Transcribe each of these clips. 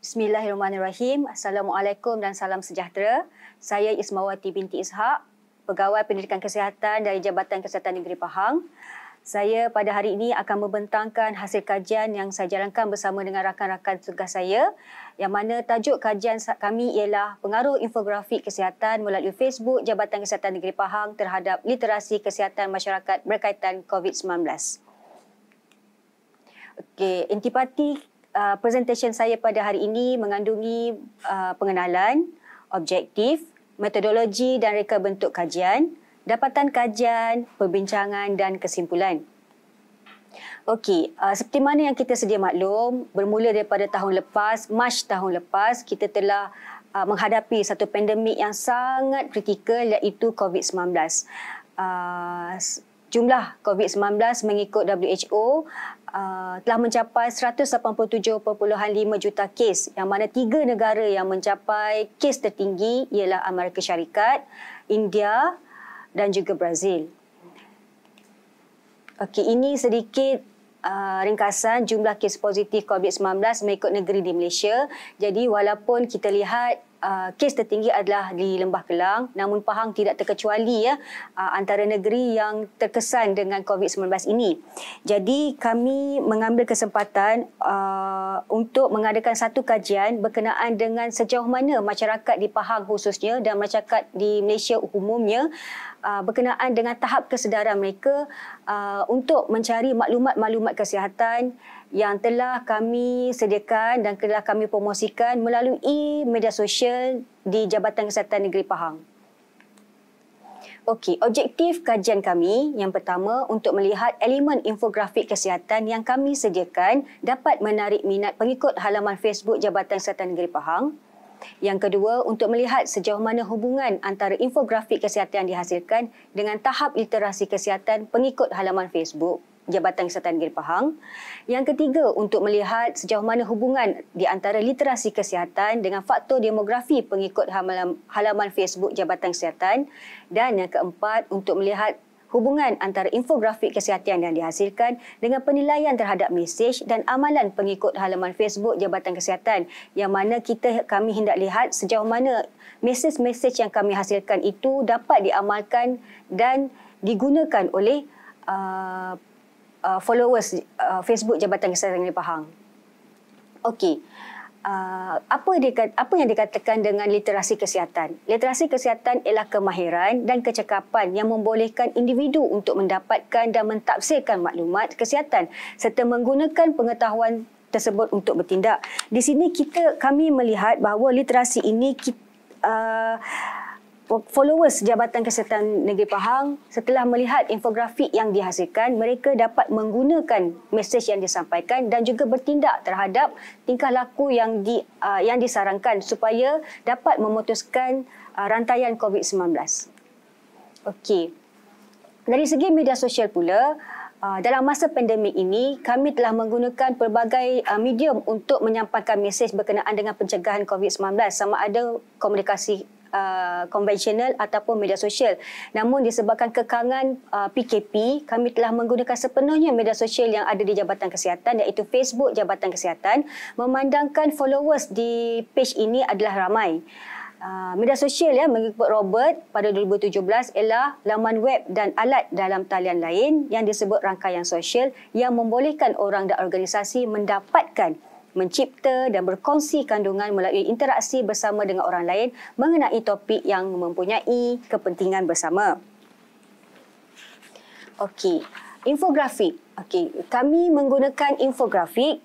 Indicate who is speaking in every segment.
Speaker 1: Bismillahirrahmanirrahim. Assalamualaikum dan salam sejahtera. Saya Ismawati binti Ishak, Pegawai Pendidikan Kesihatan dari Jabatan Kesihatan Negeri Pahang. Saya pada hari ini akan membentangkan hasil kajian yang saya jalankan bersama dengan rakan-rakan tugas saya, yang mana tajuk kajian kami ialah pengaruh infografik kesihatan melalui Facebook Jabatan Kesihatan Negeri Pahang terhadap literasi kesihatan masyarakat berkaitan COVID-19. Okey, intipati presentation saya pada hari ini mengandungi pengenalan, objektif, metodologi dan reka bentuk kajian, dapatan kajian, perbincangan dan kesimpulan. Okey, seperti mana yang kita sedia maklum, bermula daripada tahun lepas, Mac tahun lepas, kita telah menghadapi satu pandemik yang sangat kritikal iaitu COVID-19. Jumlah COVID-19 mengikut WHO telah mencapai 187.5 juta kes, yang mana 3 negara yang mencapai kes tertinggi ialah Amerika Syarikat, India dan juga Brazil. Okey, ini sedikit ringkasan jumlah kes positif COVID-19 mengikut negeri di Malaysia. Jadi walaupun kita lihat kes tertinggi adalah di Lembah Kelang, namun Pahang tidak terkecuali antara negeri yang terkesan dengan COVID-19 ini. Jadi kami mengambil kesempatan untuk mengadakan satu kajian berkenaan dengan sejauh mana masyarakat di Pahang khususnya dan masyarakat di Malaysia umumnya berkenaan dengan tahap kesedaran mereka untuk mencari maklumat-maklumat kesihatan yang telah kami sediakan dan telah kami promosikan melalui media sosial di Jabatan Kesihatan Negeri Pahang. Okey, objektif kajian kami yang pertama untuk melihat elemen infografik kesihatan yang kami sediakan dapat menarik minat pengikut halaman Facebook Jabatan Kesihatan Negeri Pahang. Yang kedua, untuk melihat sejauh mana hubungan antara infografik kesihatan yang dihasilkan dengan tahap literasi kesihatan pengikut halaman Facebook Jabatan Kesihatan Negeri Pahang. Yang ketiga, untuk melihat sejauh mana hubungan di antara literasi kesihatan dengan faktor demografi pengikut halaman Facebook Jabatan Kesihatan. Dan yang keempat, untuk melihat hubungan antara infografik kesihatan yang dihasilkan dengan penilaian terhadap mesej dan amalan pengikut halaman Facebook Jabatan Kesihatan, yang mana kami hendak lihat sejauh mana mesej-mesej yang kami hasilkan itu dapat diamalkan dan digunakan oleh followers Facebook Jabatan Kesihatan Negeri Pahang. Okey. Apa yang dikatakan dengan literasi kesihatan? Literasi kesihatan ialah kemahiran dan kecekapan yang membolehkan individu untuk mendapatkan dan mentafsirkan maklumat kesihatan serta menggunakan pengetahuan tersebut untuk bertindak. Di sini kami melihat bahawa literasi ini followers Jabatan Kesihatan Negeri Pahang setelah melihat infografik yang dihasilkan, mereka dapat menggunakan mesej yang disampaikan dan juga bertindak terhadap tingkah laku yang disarankan supaya dapat memutuskan rantaian COVID-19. Okey. Dari segi media sosial pula, dalam masa pandemik ini, kami telah menggunakan pelbagai medium untuk menyampaikan mesej berkenaan dengan pencegahan COVID-19, sama ada komunikasi konvensional ataupun media sosial. Namun disebabkan kekangan PKP, kami telah menggunakan sepenuhnya media sosial yang ada di Jabatan Kesihatan, iaitu Facebook Jabatan Kesihatan, memandangkan followers di page ini adalah ramai. Media sosial mengikut Robert pada 2017 ialah laman web dan alat dalam talian lain yang disebut rangkaian sosial yang membolehkan orang dan organisasi mendapatkan, mencipta dan berkongsi kandungan melalui interaksi bersama dengan orang lain mengenai topik yang mempunyai kepentingan bersama. Okey, infografik. Okey, kami menggunakan infografik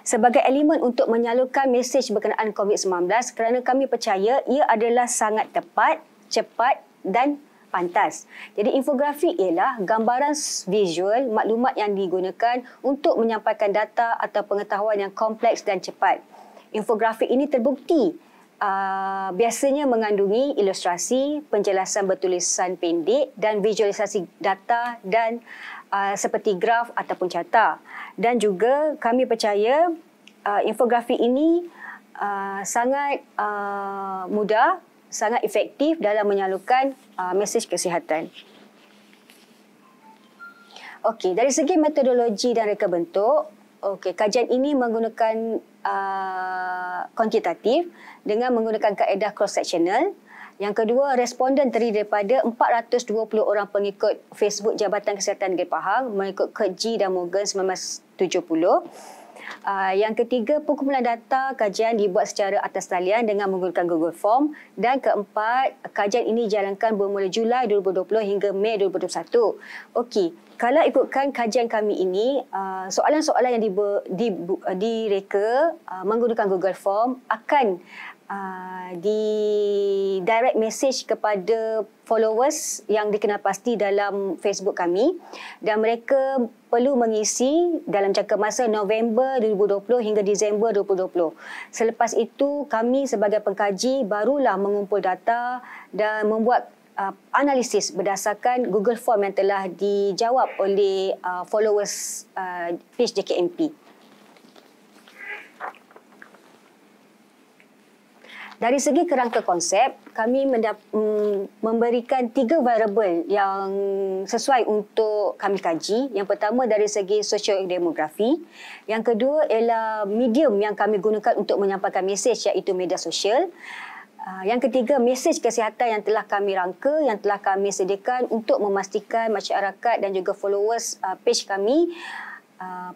Speaker 1: sebagai elemen untuk menyalurkan mesej berkenaan COVID-19 kerana kami percaya ia adalah sangat tepat, cepat dan pantas. Jadi infografik ialah gambaran visual maklumat yang digunakan untuk menyampaikan data atau pengetahuan yang kompleks dan cepat. Infografik ini terbukti biasanya mengandungi ilustrasi, penjelasan bertulisan pendek dan visualisasi data dan seperti graf ataupun carta. Dan juga kami percaya infografik ini sangat mudah, sangat efektif dalam menyalurkan mesej kesihatan. Okey, dari segi metodologi dan reka bentuk, Okey, kajian ini menggunakan kuantitatif dengan menggunakan kaedah cross-sectional. Yang kedua, responden terdiri daripada 420 orang pengikut Facebook Jabatan Kesihatan Negeri Pahang mengikut Kurt dan Morgan 1970. Yang ketiga, pengumpulan data kajian dibuat secara atas talian dengan menggunakan Google Form. Dan keempat, kajian ini dijalankan bermula Julai 2020 hingga Mei 2021. Okey, kalau ikutkan kajian kami ini, soalan-soalan yang direka menggunakan Google Form akan di direct message kepada followers yang dikenal pasti dalam Facebook kami, dan mereka perlu mengisi dalam jangka masa November 2020 hingga Disember 2020. Selepas itu kami sebagai pengkaji barulah mengumpul data dan membuat analisis berdasarkan Google Form yang telah dijawab oleh followers page JKMP. Dari segi kerangka konsep, kami memberikan 3 variabel yang sesuai untuk kami kaji. Yang pertama dari segi sosiodemografi. Yang kedua ialah medium yang kami gunakan untuk menyampaikan mesej, iaitu media sosial. Yang ketiga, mesej kesihatan yang telah kami rangka, yang telah kami sediakan untuk memastikan masyarakat dan juga followers page kami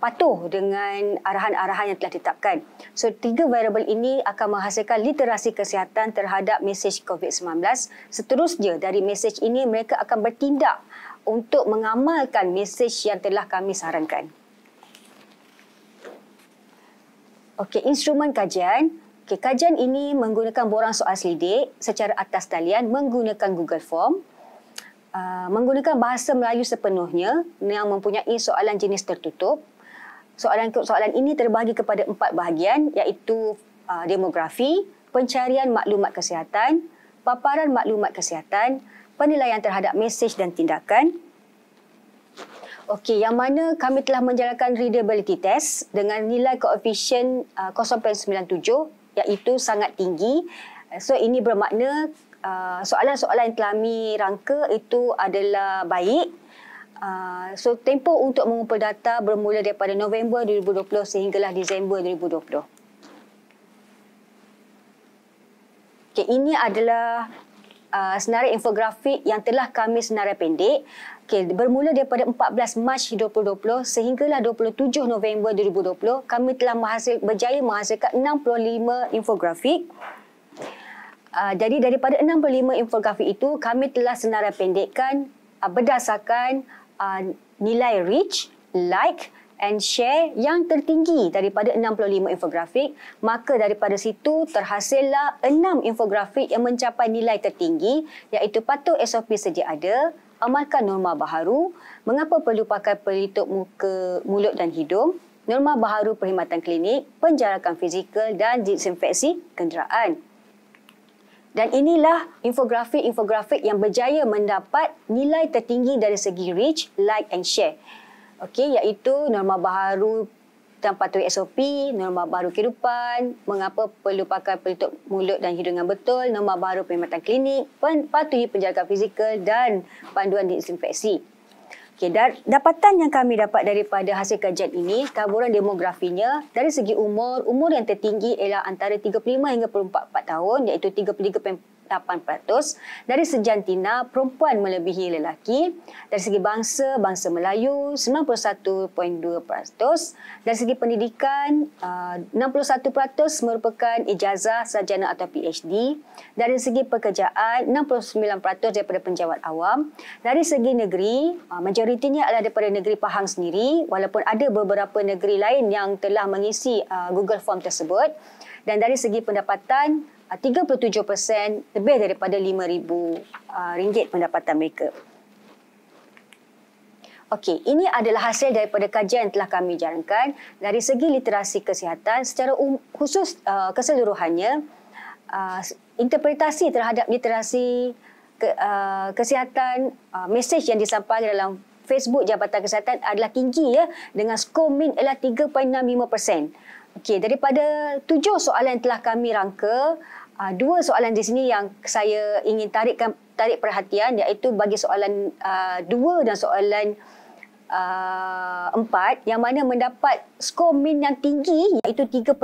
Speaker 1: patuh dengan arahan-arahan yang telah ditetapkan. So, 3 variabel ini akan menghasilkan literasi kesihatan terhadap mesej COVID-19. Seterusnya, dari mesej ini mereka akan bertindak untuk mengamalkan mesej yang telah kami sarankan. Okey, instrumen kajian. Okey, kajian ini menggunakan borang soal selidik secara atas talian menggunakan Google Form. Menggunakan bahasa Melayu sepenuhnya yang mempunyai soalan jenis tertutup. Soalan ini terbahagi kepada 4 bahagian, iaitu demografi, pencarian maklumat kesihatan, paparan maklumat kesihatan, penilaian terhadap mesej dan tindakan. Okey, yang mana kami telah menjalankan readability test dengan nilai koefisien 0.97, iaitu sangat tinggi. So, ini bermakna soalan-soalan yang telah kami rangka itu adalah baik. So, tempoh untuk mengumpul data bermula daripada November 2020 sehinggalah Disember 2020. Okay, ini adalah senarai infografik yang telah kami senarai pendek. Okay, bermula daripada 14 Mac 2020 sehinggalah 27 November 2020, kami telah berjaya menghasilkan 65 infografik. Jadi daripada 65 infografik itu, kami telah senarai pendekkan berdasarkan nilai reach, like and share yang tertinggi daripada 65 infografik. Maka daripada situ terhasillah 6 infografik yang mencapai nilai tertinggi, iaitu patuh SOP sedia ada, amalkan norma baharu, mengapa perlu pakai pelitup muka, mulut dan hidung, norma baharu perkhidmatan klinik, penjarakan fizikal dan disinfeksi kenderaan. Dan inilah infografik-infografik yang berjaya mendapat nilai tertinggi dari segi reach, like and share. Okey, iaitu norma baharu dan patuhi SOP, norma baharu kehidupan, mengapa perlu pakai pelitup mulut dan hidung yang betul, norma baharu perkhidmatan klinik, patuhi penjarakan fizikal dan panduan disinfeksi. Okay, dapatan yang kami dapat daripada hasil kajian ini, taburan demografinya dari segi umur yang tertinggi ialah antara 35 hingga 44 tahun, iaitu 33.8%. Dari sejantina, perempuan melebihi lelaki. Dari segi bangsa Melayu 91.2%. Dari segi pendidikan 61% merupakan ijazah sarjana atau PhD. Dari segi pekerjaan 69% daripada penjawat awam. Dari segi negeri, majoritinya adalah daripada negeri Pahang sendiri, walaupun ada beberapa negeri lain yang telah mengisi Google Form tersebut. Dan dari segi pendapatan, 37% lebih daripada RM5,000 pendapatan mereka. Okey, ini adalah hasil daripada kajian yang telah kami jalankan. Dari segi literasi kesihatan, secara khusus keseluruhannya, interpretasi terhadap literasi kesihatan, mesej yang disampaikan dalam Facebook Jabatan Kesihatan adalah tinggi, dengan skor min ialah 3.65%. Okey, daripada 7 soalan yang telah kami rangka, 2 soalan di sini yang saya ingin tarik perhatian, iaitu bagi soalan 2 dan soalan 4 yang mana mendapat skor min yang tinggi iaitu 3.8.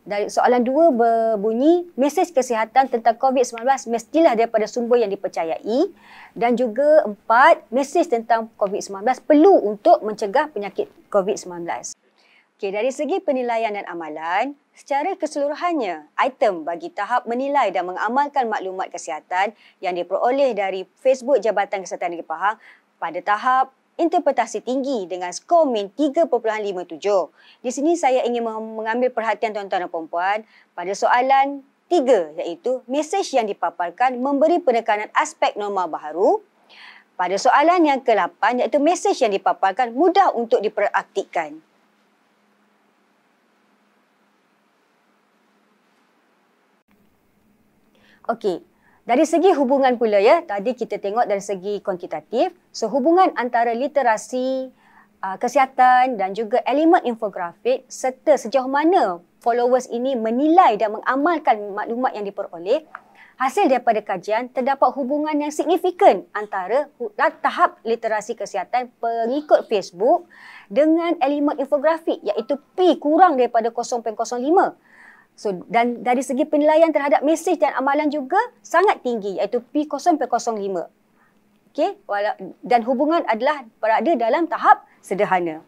Speaker 1: Dari soalan 2 berbunyi, mesej kesihatan tentang COVID-19 mestilah daripada sumber yang dipercayai. Dan juga 4, mesej tentang COVID-19 perlu untuk mencegah penyakit COVID-19. Okey, dari segi penilaian dan amalan, secara keseluruhannya, item bagi tahap menilai dan mengamalkan maklumat kesihatan yang diperoleh dari Facebook Jabatan Kesihatan Negeri Pahang pada tahap interpretasi tinggi dengan skor min 3.57. Di sini saya ingin mengambil perhatian tuan-tuan dan puan-puan pada soalan 3 iaitu mesej yang dipaparkan memberi penekanan aspek norma baharu. Pada soalan yang ke-8 iaitu mesej yang dipaparkan mudah untuk dipraktikkan. Okey. Dari segi hubungan pula ya, tadi kita tengok dari segi kuantitatif, so hubungan antara literasi, kesihatan dan juga elemen infografik serta sejauh mana followers ini menilai dan mengamalkan maklumat yang diperoleh, hasil daripada kajian terdapat hubungan yang signifikan antara tahap literasi kesihatan pengikut Facebook dengan elemen infografik iaitu P kurang daripada 0.05. So, dan dari segi penilaian terhadap mesej dan amalan juga sangat tinggi iaitu P 0.05. Okey, dan hubungan adalah berada dalam tahap sederhana.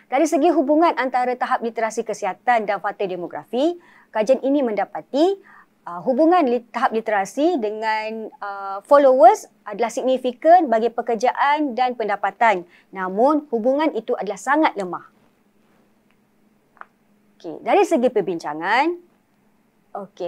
Speaker 1: Dari segi hubungan antara tahap literasi kesihatan dan faktor demografi, kajian ini mendapati hubungan tahap literasi dengan followers adalah signifikan bagi pekerjaan dan pendapatan. Namun, hubungan itu adalah sangat lemah. Okay, dari segi perbincangan,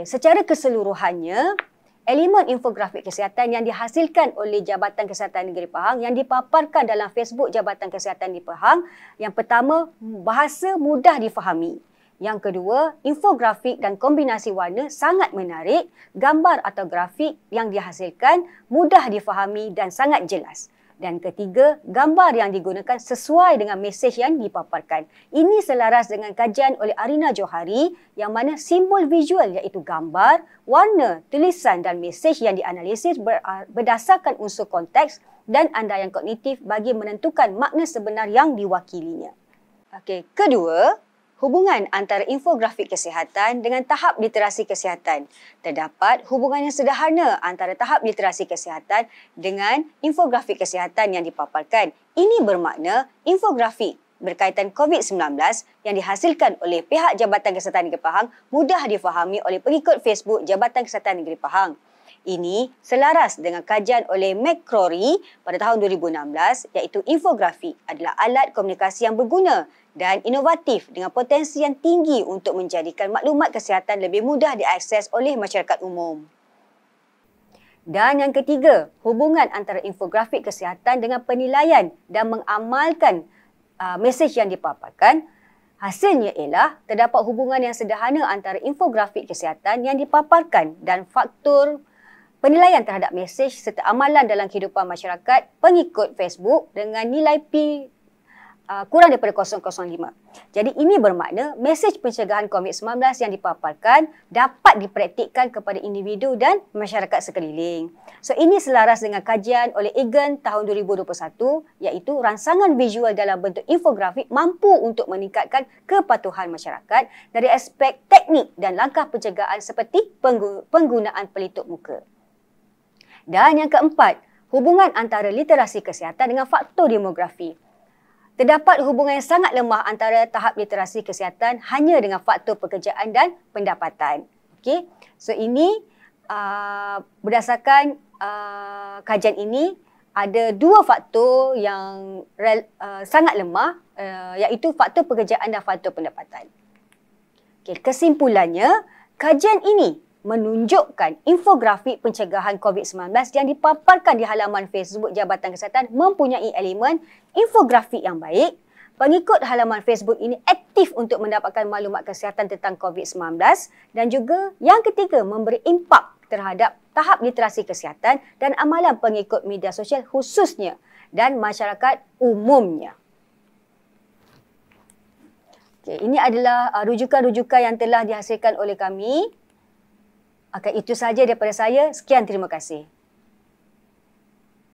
Speaker 1: secara keseluruhannya, elemen infografik kesihatan yang dihasilkan oleh Jabatan Kesihatan Negeri Pahang yang dipaparkan dalam Facebook Jabatan Kesihatan di Pahang, yang pertama, bahasa mudah difahami. Yang kedua, infografik dan kombinasi warna sangat menarik, gambar atau grafik yang dihasilkan mudah difahami dan sangat jelas. Dan ketiga, gambar yang digunakan sesuai dengan mesej yang dipaparkan. Ini selaras dengan kajian oleh Arina Johari yang mana simbol visual iaitu gambar, warna, tulisan dan mesej yang dianalisis berdasarkan unsur konteks dan andaian kognitif bagi menentukan makna sebenar yang diwakilinya. Okey, kedua, hubungan antara infografik kesihatan dengan tahap literasi kesihatan. Terdapat hubungan yang sederhana antara tahap literasi kesihatan dengan infografik kesihatan yang dipaparkan. Ini bermakna infografik berkaitan COVID-19 yang dihasilkan oleh pihak Jabatan Kesihatan Negeri Pahang mudah difahami oleh pengikut Facebook Jabatan Kesihatan Negeri Pahang. Ini selaras dengan kajian oleh McCrory pada tahun 2016 iaitu infografik adalah alat komunikasi yang berguna dan inovatif dengan potensi yang tinggi untuk menjadikan maklumat kesihatan lebih mudah diakses oleh masyarakat umum. Dan yang ketiga, hubungan antara infografik kesihatan dengan penilaian dan mengamalkan mesej yang dipaparkan. Hasilnya ialah terdapat hubungan yang sederhana antara infografik kesihatan yang dipaparkan dan faktor penilaian terhadap mesej serta amalan dalam kehidupan masyarakat pengikut Facebook dengan nilai P kurang daripada 0.05. Jadi ini bermakna mesej pencegahan COVID-19 yang dipaparkan dapat dipraktikkan kepada individu dan masyarakat sekeliling. So ini selaras dengan kajian oleh Egan tahun 2021 iaitu rangsangan visual dalam bentuk infografik mampu untuk meningkatkan kepatuhan masyarakat dari aspek teknik dan langkah pencegahan seperti penggunaan pelitup muka. Dan yang keempat, hubungan antara literasi kesihatan dengan faktor demografi. Terdapat hubungan yang sangat lemah antara tahap literasi kesihatan hanya dengan faktor pekerjaan dan pendapatan. Okey, so ini berdasarkan kajian ini ada dua faktor yang sangat lemah iaitu faktor pekerjaan dan faktor pendapatan. Okey, kesimpulannya kajian ini menunjukkan infografik pencegahan COVID-19 yang dipaparkan di halaman Facebook Jabatan Kesihatan mempunyai elemen infografik yang baik. Pengikut halaman Facebook ini aktif untuk mendapatkan maklumat kesihatan tentang COVID-19 dan juga yang ketiga memberi impak terhadap tahap literasi kesihatan dan amalan pengikut media sosial khususnya dan masyarakat umumnya. Okay, ini adalah rujukan-rujukan yang telah dihasilkan oleh kami. Itu sahaja daripada saya. Sekian, terima kasih.